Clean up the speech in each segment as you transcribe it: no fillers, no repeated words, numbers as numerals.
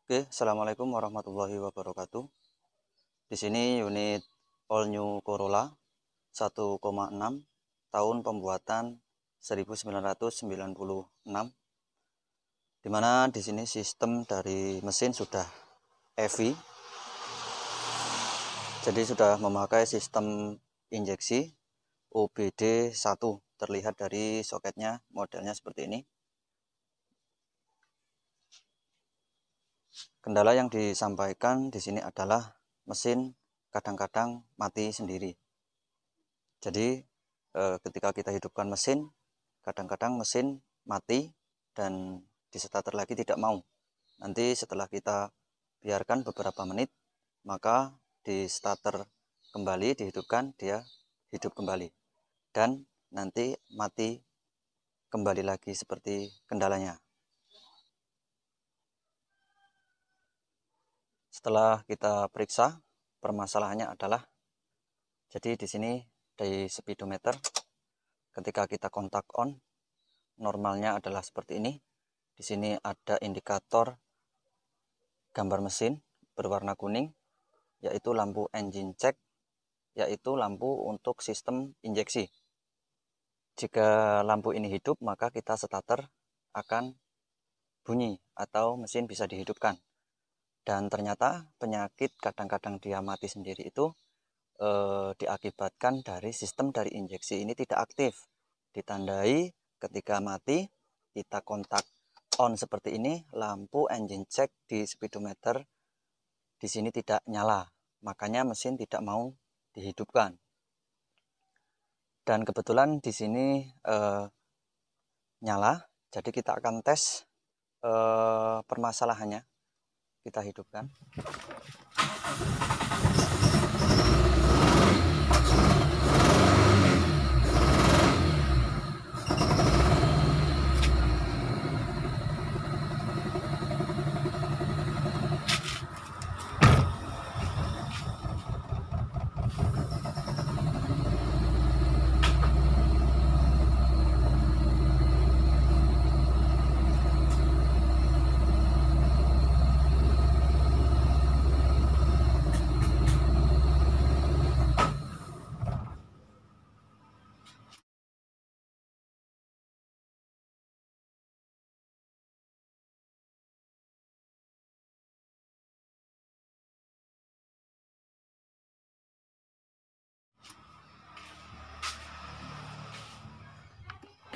Oke, assalamualaikum warahmatullahi wabarakatuh. Di sini unit All New Corolla 1,6 tahun pembuatan 1996. Dimana di sini sistem dari mesin sudah EV, jadi sudah memakai sistem injeksi OBD1. Terlihat dari soketnya, modelnya seperti ini. Kendala yang disampaikan di sini adalah mesin kadang-kadang mati sendiri. Jadi ketika kita hidupkan mesin, kadang-kadang mesin mati dan di starter lagi tidak mau. Nanti setelah kita biarkan beberapa menit, maka di starter kembali, dihidupkan, dia hidup kembali. Dan nanti mati kembali lagi seperti kendalanya. Setelah kita periksa, permasalahannya adalah, jadi di sini dari speedometer, ketika kita kontak on, normalnya adalah seperti ini. Di sini ada indikator gambar mesin berwarna kuning, yaitu lampu engine check, yaitu lampu untuk sistem injeksi. Jika lampu ini hidup, maka kita starter akan bunyi atau mesin bisa dihidupkan. Dan ternyata penyakit kadang-kadang dia mati sendiri itu diakibatkan dari sistem dari injeksi ini tidak aktif. Ditandai ketika mati, kita kontak on seperti ini, lampu engine check di speedometer di sini tidak nyala. Makanya mesin tidak mau dihidupkan. Dan kebetulan di sini nyala, jadi kita akan tes permasalahannya. Kita hidupkan.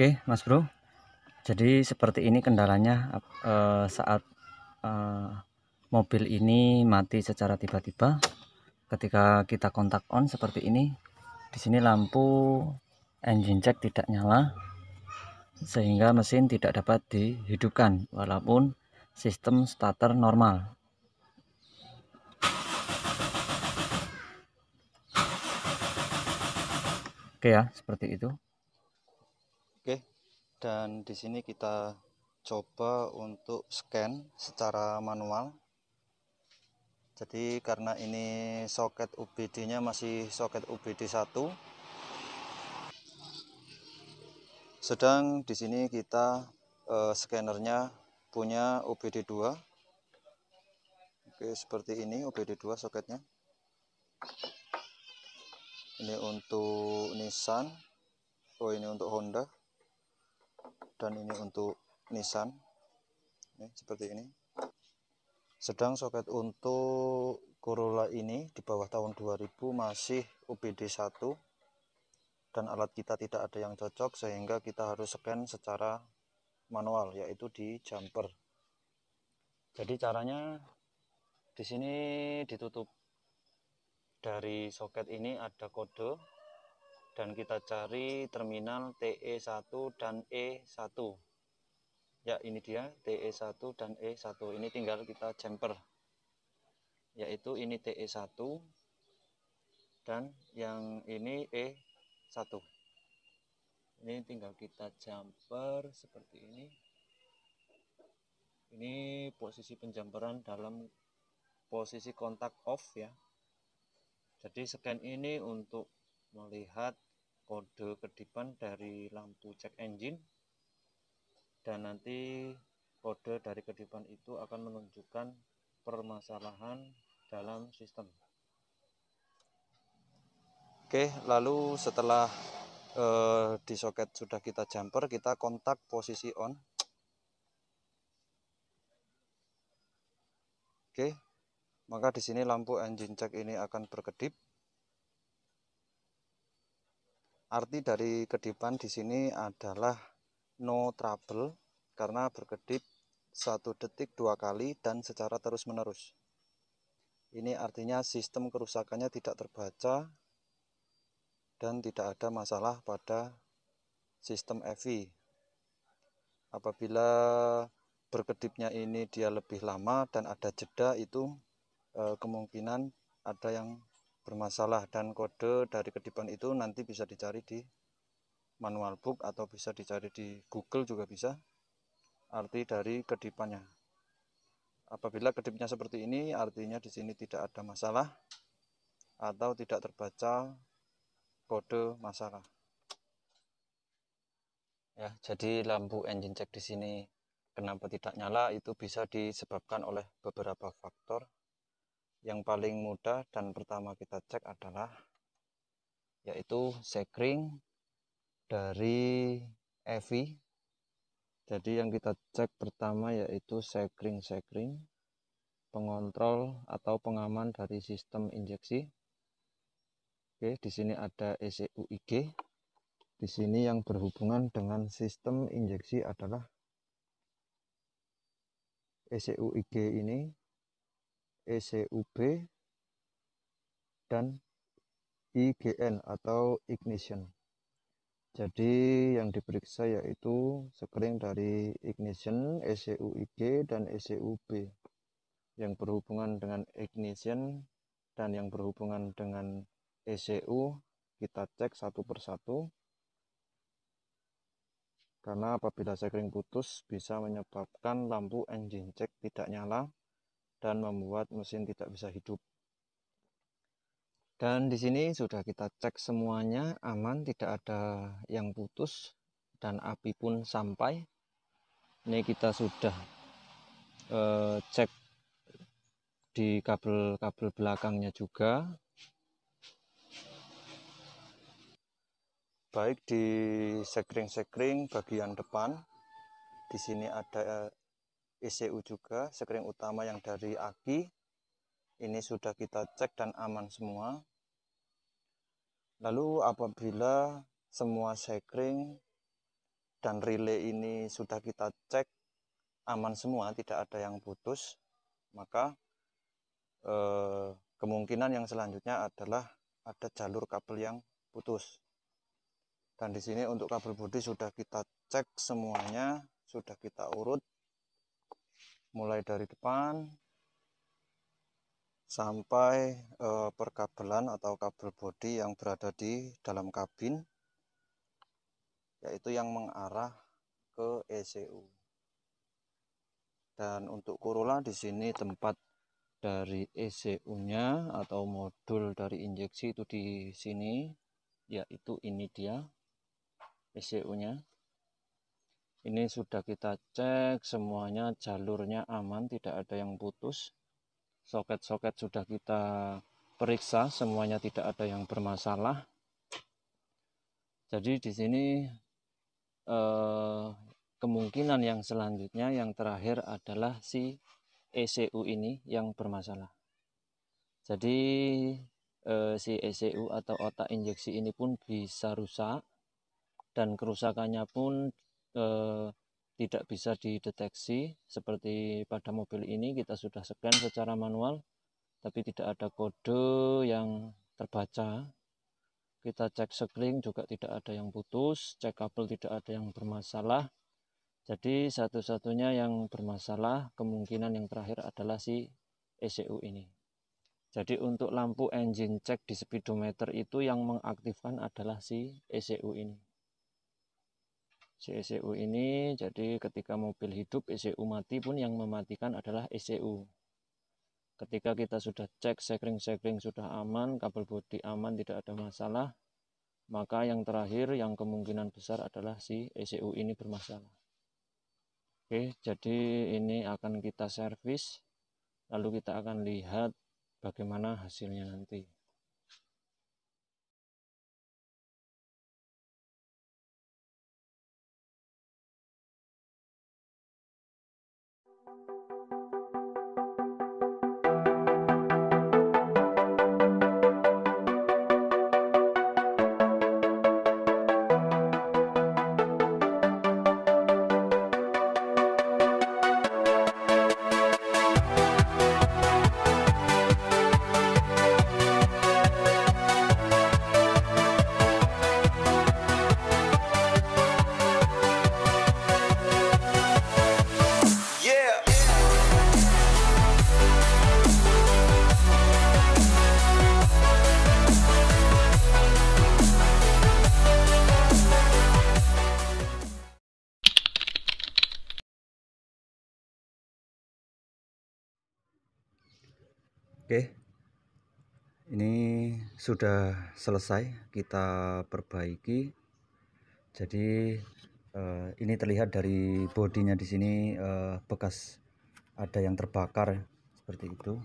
Oke, Mas Bro. Jadi seperti ini kendalanya saat mobil ini mati secara tiba-tiba. Ketika kita kontak on seperti ini, di sini lampu engine check tidak nyala, sehingga mesin tidak dapat dihidupkan walaupun sistem starter normal. Oke ya, seperti itu. Oke, dan di sini kita coba untuk scan secara manual. Jadi karena ini soket UBD-nya masih soket UBD1, sedang di sini kita scannernya punya UBD2. Oke, seperti ini UBD2 soketnya. Ini untuk Nissan, oh ini untuk Honda, dan ini untuk Nissan. Ini seperti ini. Sedang soket untuk Corolla ini di bawah tahun 2000 masih UBD1, dan alat kita tidak ada yang cocok sehingga kita harus scan secara manual, yaitu di jumper. Jadi caranya di sini ditutup. Dari soket ini ada kode dan kita cari terminal TE1 dan E1. Ya, ini dia TE1 dan E1. Ini tinggal kita jumper. Yaitu ini TE1 dan yang ini E1. Ini tinggal kita jumper seperti ini. Ini posisi penjamperan dalam posisi kontak off ya. Jadi scan ini untuk melihat kode kedipan dari lampu cek engine, dan nanti kode dari kedipan itu akan menunjukkan permasalahan dalam sistem. Oke, lalu setelah di soket sudah kita jumper, kita kontak posisi on. Oke, maka di sini lampu engine check ini akan berkedip. Arti dari kedipan di sini adalah no trouble karena berkedip 1 detik 2 kali dan secara terus-menerus. Ini artinya sistem kerusakannya tidak terbaca dan tidak ada masalah pada sistem EV. Apabila berkedipnya ini dia lebih lama dan ada jeda, itu kemungkinan ada yang bermasalah, dan kode dari kedipan itu nanti bisa dicari di manual book atau bisa dicari di Google juga bisa, arti dari kedipannya. Apabila kedipnya seperti ini, artinya di sini tidak ada masalah atau tidak terbaca kode masalah. Ya, jadi lampu engine check di sini kenapa tidak nyala itu bisa disebabkan oleh beberapa faktor. Yang paling mudah dan pertama kita cek adalah yaitu sekring dari EV. Jadi yang kita cek pertama yaitu sekring pengontrol atau pengaman dari sistem injeksi. Oke, di sini ada ECUIG. Di sini yang berhubungan dengan sistem injeksi adalah ECUIG ini, ECUB, dan IGN atau ignition. Jadi yang diperiksa yaitu sekring dari ignition, ECUIG, dan ECUB. Yang berhubungan dengan ignition dan yang berhubungan dengan ECU kita cek satu persatu. Karena apabila sekring putus bisa menyebabkan lampu engine check tidak nyala dan membuat mesin tidak bisa hidup. Dan di sini sudah kita cek semuanya aman, tidak ada yang putus dan api pun sampai. Ini kita sudah cek di kabel-kabel belakangnya juga. Baik di sekring-sekring bagian depan, di sini ada ECU juga, sekring utama yang dari aki. Ini sudah kita cek dan aman semua. Lalu apabila semua sekring dan relay ini sudah kita cek aman semua, tidak ada yang putus, maka kemungkinan yang selanjutnya adalah ada jalur kabel yang putus. Dan di sini untuk kabel bodi sudah kita cek semuanya, sudah kita urut mulai dari depan sampai perkabelan atau kabel bodi yang berada di dalam kabin, yaitu yang mengarah ke ECU. Dan untuk Corolla di sini tempat dari ECU-nya atau modul dari injeksi itu di sini, yaitu ini dia ECU-nya. Ini sudah kita cek semuanya, jalurnya aman, tidak ada yang putus. Soket-soket sudah kita periksa, semuanya tidak ada yang bermasalah. Jadi di sini kemungkinan yang selanjutnya yang terakhir adalah si ECU ini yang bermasalah. Jadi si ECU atau otak injeksi ini pun bisa rusak dan kerusakannya pun tidak bisa dideteksi. Seperti pada mobil ini kita sudah scan secara manual tapi tidak ada kode yang terbaca. Kita cek sekring juga tidak ada yang putus, cek kabel tidak ada yang bermasalah. Jadi satu-satunya yang bermasalah kemungkinan yang terakhir adalah si ECU ini. Jadi untuk lampu engine check di speedometer itu yang mengaktifkan adalah si ECU ini. Si ECU ini, jadi ketika mobil hidup ECU mati pun yang mematikan adalah ECU. Ketika kita sudah cek sekring-sekring sudah aman, kabel bodi aman, tidak ada masalah, maka yang terakhir yang kemungkinan besar adalah si ECU ini bermasalah. Oke, jadi ini akan kita servis lalu kita akan lihat bagaimana hasilnya nanti. Oke, ini sudah selesai kita perbaiki. Jadi ini terlihat dari bodinya di sini bekas ada yang terbakar seperti itu.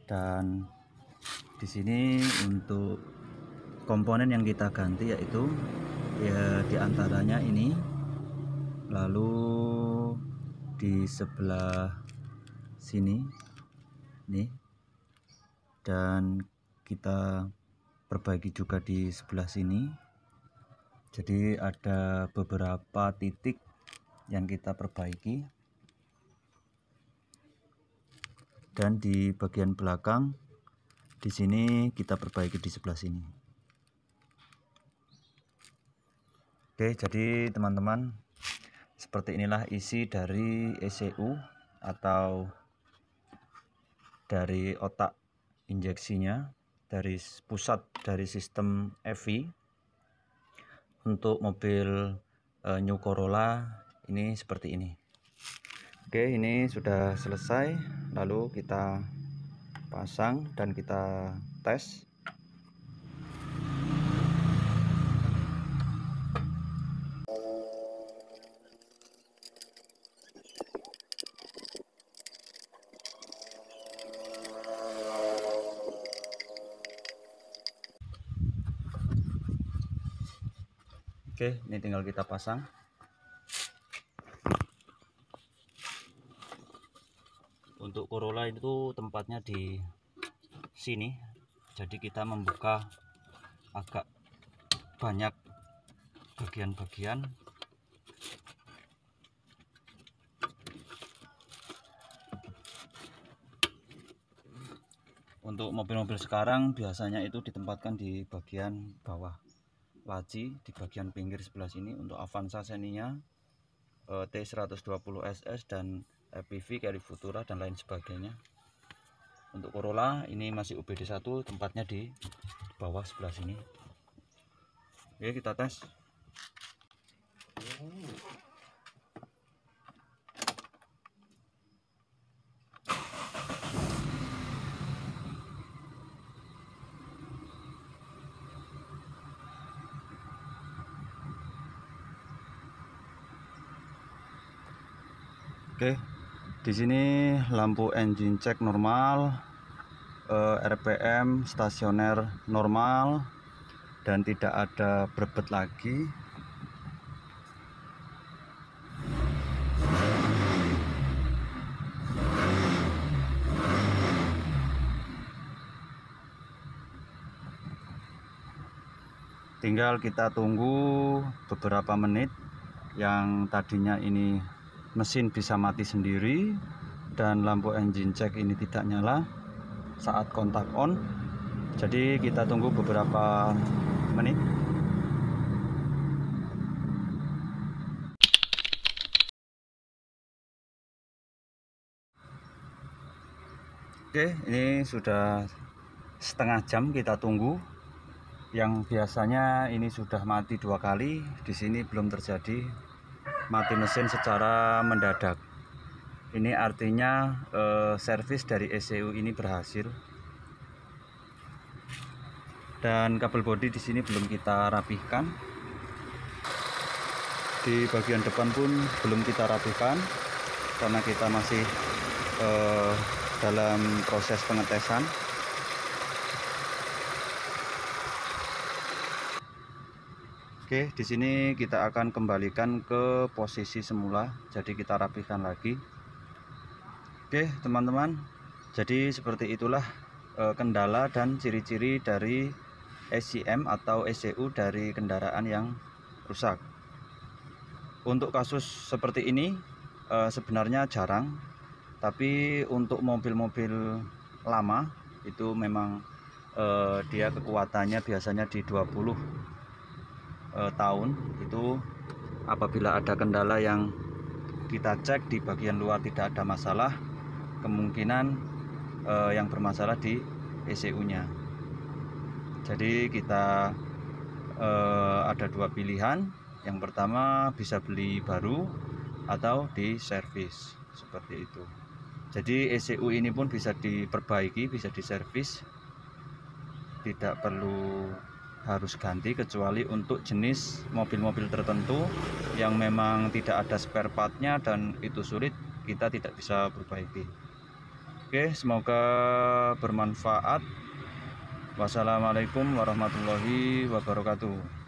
Dan di sini untuk komponen yang kita ganti yaitu ya diantaranya ini, lalu di sebelah sini nih, dan kita perbaiki juga di sebelah sini. Jadi ada beberapa titik yang kita perbaiki, dan di bagian belakang di sini kita perbaiki di sebelah sini. Oke, jadi teman-teman, seperti inilah isi dari ECU atau dari otak injeksinya, dari pusat dari sistem EV untuk mobil New Corolla ini seperti ini. Oke, ini sudah selesai, lalu kita pasang dan kita tes. Oke, ini tinggal kita pasang. Untuk Corolla itu tempatnya di sini, jadi kita membuka agak banyak bagian-bagian. Untuk mobil-mobil sekarang biasanya itu ditempatkan di bagian bawah laci, di bagian pinggir sebelah sini. Untuk Avanza Xenia, T120 SS dan EPV, Carry Futura dan lain sebagainya. Untuk Corolla ini masih UBD1, tempatnya di bawah sebelah sini. Oke, kita tes. Oke, di sini lampu engine check normal, RPM stasioner normal, dan tidak ada berbet lagi. Tinggal kita tunggu beberapa menit. Yang tadinya ini mesin bisa mati sendiri dan lampu engine check ini tidak nyala saat kontak on. Jadi kita tunggu beberapa menit. Oke, ini sudah setengah jam kita tunggu. Yang biasanya ini sudah mati 2 kali, di sini belum terjadi mati mesin secara mendadak. Ini artinya servis dari ECU ini berhasil. Dan kabel bodi di sini belum kita rapihkan. Di bagian depan pun belum kita rapihkan karena kita masih dalam proses pengetesan. Oke, di sini kita akan kembalikan ke posisi semula, jadi kita rapikan lagi. Oke teman-teman, jadi seperti itulah kendala dan ciri-ciri dari ECM atau ECU dari kendaraan yang rusak. Untuk kasus seperti ini sebenarnya jarang, tapi untuk mobil-mobil lama itu memang dia kekuatannya biasanya di 20 tahun. Itu apabila ada kendala yang kita cek di bagian luar tidak ada masalah, kemungkinan yang bermasalah di ECU-nya. Jadi kita ada dua pilihan. Yang pertama bisa beli baru atau di servis seperti itu. Jadi ECU ini pun bisa diperbaiki, bisa diservis, tidak perlu harus ganti kecuali untuk jenis mobil-mobil tertentu yang memang tidak ada spare partnya dan itu sulit, kita tidak bisa perbaiki. Oke, semoga bermanfaat. Wassalamualaikum warahmatullahi wabarakatuh.